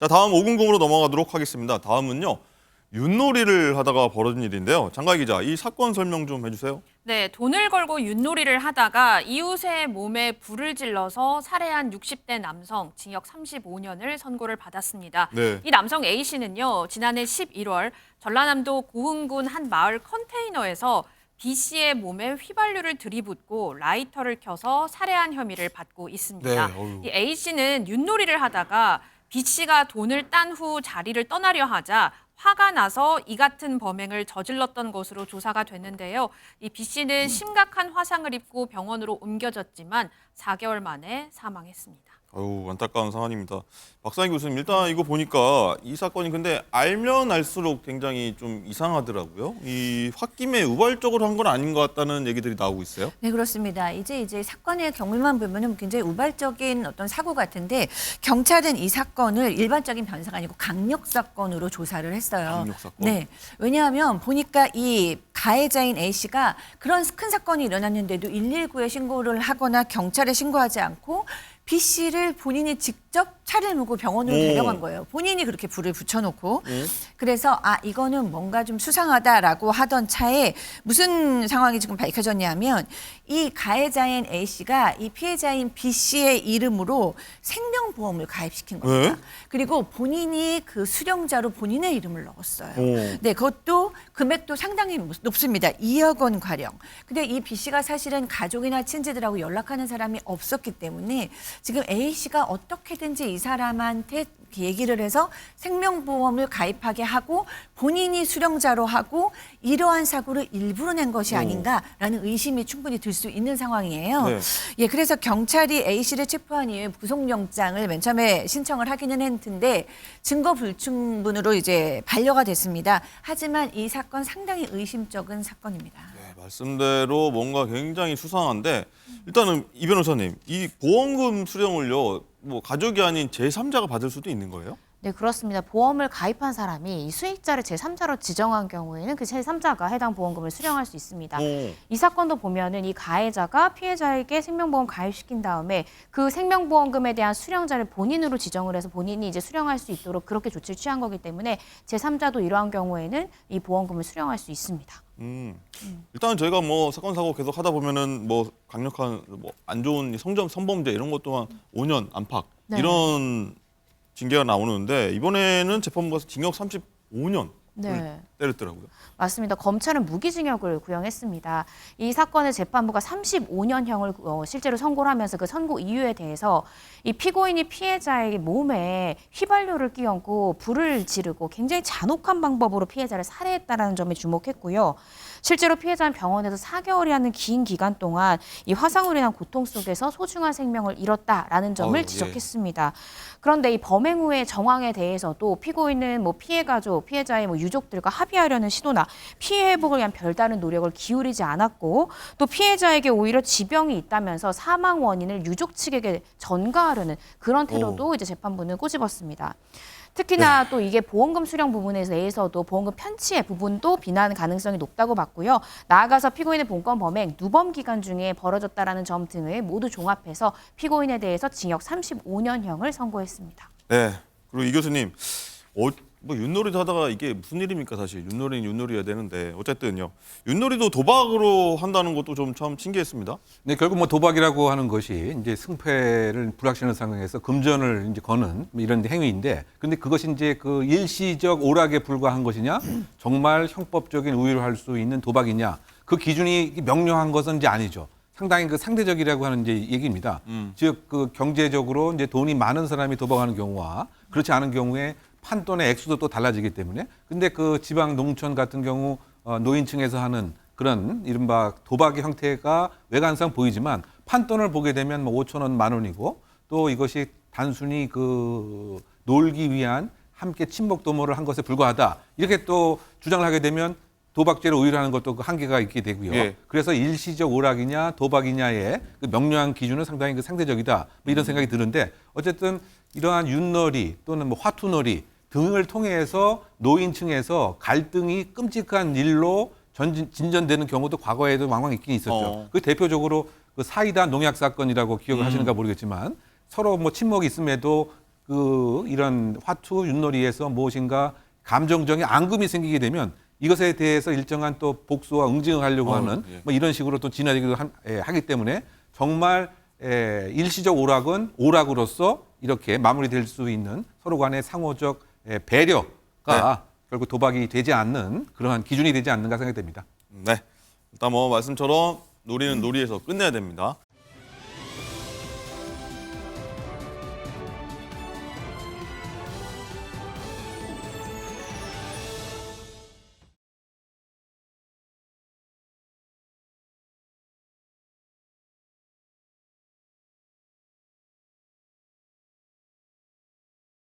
자, 다음 5금금으로 넘어가도록 하겠습니다. 다음은요. 윷놀이를 하다가 벌어진 일인데요. 장가희 기자, 이 사건 설명 좀 해주세요. 네, 돈을 걸고 윷놀이를 하다가 이웃의 몸에 불을 질러서 살해한 60대 남성 징역 35년을 선고를 받았습니다. 네. 이 남성 A씨는요, 지난해 11월 전라남도 고흥군 한 마을 컨테이너에서 B씨의 몸에 휘발유를 들이붓고 라이터를 켜서 살해한 혐의를 받고 있습니다. 네, 이 A씨는 윷놀이를 하다가 B씨가 돈을 딴 후 자리를 떠나려 하자 화가 나서 이 같은 범행을 저질렀던 것으로 조사가 됐는데요. 이 B씨는 심각한 화상을 입고 병원으로 옮겨졌지만 4개월 만에 사망했습니다. 아유, 안타까운 상황입니다. 박상희 교수님, 일단 이거 보니까 이 사건이 근데 알면 알수록 굉장히 좀 이상하더라고요. 이 홧김에 우발적으로 한 건 아닌 것 같다는 얘기들이 나오고 있어요. 네, 그렇습니다. 이제 사건의 경위만 보면은 굉장히 우발적인 어떤 사고 같은데 경찰은 이 사건을 일반적인 변사가 아니고 강력 사건으로 조사를 했어요. 강력 사건? 네. 왜냐하면 보니까 이 가해자인 A 씨가 그런 큰 사건이 일어났는데도 119에 신고를 하거나 경찰에 신고하지 않고 B 씨를 본인이 직접 차를 몰고 병원으로 데려간 거예요. 본인이 그렇게 불을 붙여놓고. 그래서 이거는 뭔가 좀 수상하다라고 하던 차에 무슨 상황이 지금 밝혀졌냐면 이 가해자인 A 씨가 이 피해자인 B 씨의 이름으로 생명보험을 가입시킨 겁니다. 네? 그리고 본인이 그 수령자로 본인의 이름을 넣었어요. 오. 네, 그것도 금액도 상당히 높습니다. 2억 원 가량. 근데 이 B 씨가 사실은 가족이나 친지들하고 연락하는 사람이 없었기 때문에 지금 A 씨가 어떻게든지 이 사람한테 얘기를 해서 생명보험을 가입하게 하고 본인이 수령자로 하고 이러한 사고를 일부러 낸 것이 아닌가라는 의심이 충분히 들 수 있는 상황이에요. 네. 예, 그래서 경찰이 A 씨를 체포한 이후에 구속영장을 맨 처음에 신청을 하기는 했는데 증거 불충분으로 이제 반려가 됐습니다. 하지만 이 사건 상당히 의심적인 사건입니다. 네, 말씀대로 뭔가 굉장히 수상한데 일단은 이 변호사님, 이 보험금 수령을요. 뭐 가족이 아닌 제3자가 받을 수도 있는 거예요? 네, 그렇습니다. 보험을 가입한 사람이 이 수익자를 제3자로 지정한 경우에는 그 제3자가 해당 보험금을 수령할 수 있습니다. 오. 이 사건도 보면은 이 가해자가 피해자에게 생명보험 가입시킨 다음에 그 생명보험금에 대한 수령자를 본인으로 지정을 해서 본인이 이제 수령할 수 있도록 그렇게 조치를 취한 거기 때문에 제3자도 이러한 경우에는 이 보험금을 수령할 수 있습니다. 일단 저희가 뭐 사건 사고 계속 하다 보면은 뭐 강력한 뭐 안 좋은 성범죄 이런 것 또한 5년 안팎 네. 이런 징계가 나오는데 이번에는 재판부 가서 징역 35년 네. 때렸더라고요. 맞습니다. 검찰은 무기징역을 구형했습니다. 이 사건의 재판부가 35년형을 실제로 선고를 하면서 그 선고 이유에 대해서 이 피고인이 피해자의 몸에 휘발유를 끼얹고 불을 지르고 굉장히 잔혹한 방법으로 피해자를 살해했다는 점에 주목했고요. 실제로 피해자는 병원에서 4개월이라는 긴 기간 동안 이 화상으로 인한 고통 속에서 소중한 생명을 잃었다라는 점을 예. 지적했습니다. 그런데 이 범행 후의 정황에 대해서도 피고인은 뭐 피해 가족, 피해자의 뭐 유족들과 합의하려는 시도나 피해 회복을 위한 별다른 노력을 기울이지 않았고 또 피해자에게 오히려 지병이 있다면서 사망 원인을 유족 측에게 전가하려는 그런 태도도 이제 재판부는 꼬집었습니다. 특히나 또 이게 보험금 수령 부분에 대해서도 보험금 편취의 부분도 비난 가능성이 높다고 봤고요. 나아가서 피고인의 본건 범행 누범 기간 중에 벌어졌다라는 점 등을 모두 종합해서 피고인에 대해서 징역 35년형을 선고했습니다. 네. 그리고 이 교수님, 뭐 윷놀이도 하다가 이게 무슨 일입니까 사실 윷놀이는 윷놀이여야 되는데 어쨌든요. 윷놀이도 도박으로 한다는 것도 좀 참 신기했습니다. 네, 결국 뭐 도박이라고 하는 것이 이제 승패를 불확실한 상황에서 금전을 이제 거는 뭐 이런 행위인데, 근데 그것이 이제 그 일시적 오락에 불과한 것이냐, 정말 형법적인 우위를 할 수 있는 도박이냐, 그 기준이 명료한 것은 이제 아니죠. 상당히 그 상대적이라고 하는 이제 얘기입니다. 즉 그 경제적으로 이제 돈이 많은 사람이 도박하는 경우와 그렇지 않은 경우에 판돈의 액수도 또 달라지기 때문에, 근데 그 지방 농촌 같은 경우 노인층에서 하는 그런 이른바 도박의 형태가 외관상 보이지만 판돈을 보게 되면 뭐 5천 원, 10,000원이고 또 이것이 단순히 그 놀기 위한 함께 친목 도모를 한 것에 불과하다, 이렇게 또 주장을 하게 되면 도박죄를 의율하는 것도 그 한계가 있게 되고요. 예. 그래서 일시적 오락이냐 도박이냐의 그 명료한 기준은 상당히 그 상대적이다, 뭐 이런 생각이 드는데, 어쨌든 이러한 윷놀이 또는 뭐 화투놀이 등을 통해서 노인층에서 갈등이 끔찍한 일로 진전되는 경우도 과거에도 왕왕 있긴 있었죠. 그 대표적으로 그 사이다 농약 사건이라고 기억을 하시는가 모르겠지만 서로 뭐 친목이 있음에도 그 이런 화투 윷놀이에서 무엇인가 감정적인 앙금이 생기게 되면 이것에 대해서 일정한 또 복수와 응징을 하려고 하는 예. 뭐 이런 식으로 또 진화되기도 하기 때문에 정말 일시적 오락은 오락으로서 이렇게 마무리될 수 있는 서로 간의 상호적 배려가 결국 도박이 되지 않는 그러한 기준이 되지 않는가 생각됩니다. 네. 일단 뭐 말씀처럼 놀이는 놀이에서 끝내야 됩니다.